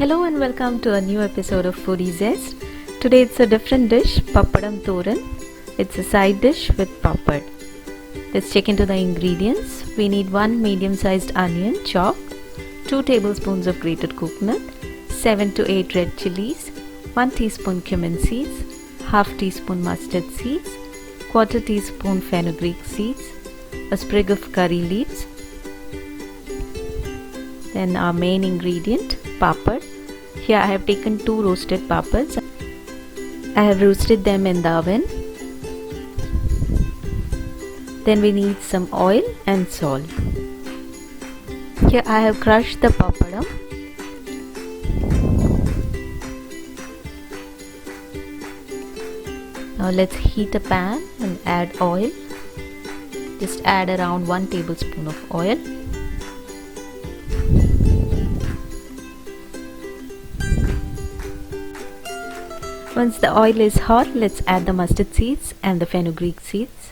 Hello and welcome to a new episode of Foodie Zest. Today it's a different dish, Pappadom thoran. It's a side dish with pappad. Let's check into the ingredients. We need 1 medium-sized onion chopped, 2 tablespoons of grated coconut, 7 to 8 red chillies, 1 teaspoon cumin seeds, half teaspoon mustard seeds, quarter teaspoon fenugreek seeds, a sprig of curry leaves. Then our main ingredient, pappad. Here I have taken 2 roasted pappads. I have roasted them in the oven. Then we need some oil and salt. Here I have crushed the pappadom. Now let's heat a pan and add oil. Just add around 1 tablespoon of oil. Once the oil is hot, let's add the mustard seeds and the fenugreek seeds.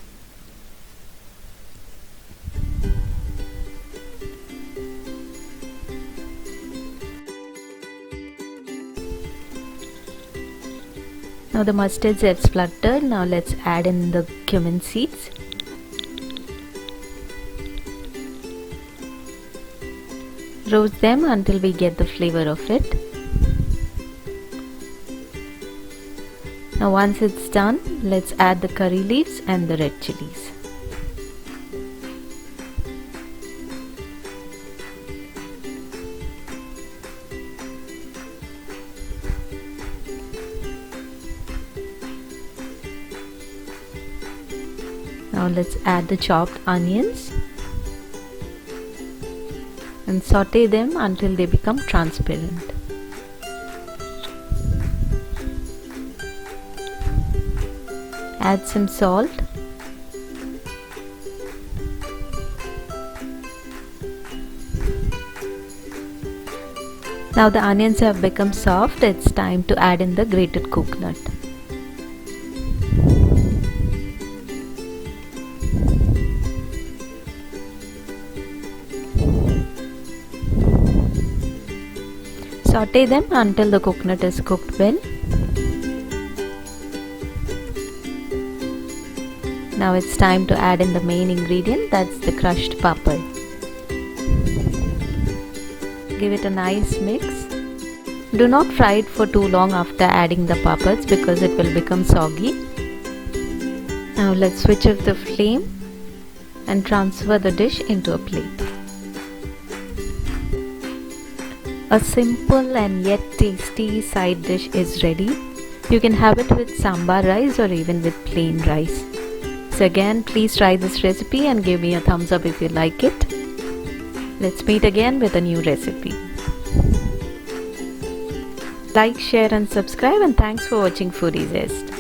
Now the mustards have spluttered. Now let's add in the cumin seeds. Roast them until we get the flavor of it. Now once it's done, let's add the curry leaves and the red chillies. Now let's add the chopped onions and saute them until they become transparent. Add some salt. Now the onions have become soft, it's time to add in the grated coconut. Saute them until the coconut is cooked well. Now it's time to add in the main ingredient, that's the crushed pappad. Give it a nice mix. Do not fry it for too long after adding the pappads because it will become soggy. Now let's switch off the flame and transfer the dish into a plate. A simple and yet tasty side dish is ready. You can have it with sambar rice or even with plain rice. So again, please try this recipe and give me a thumbs up if you like it. Let's meet again with a new recipe. Like, share and subscribe, and thanks for watching Foodie Zest.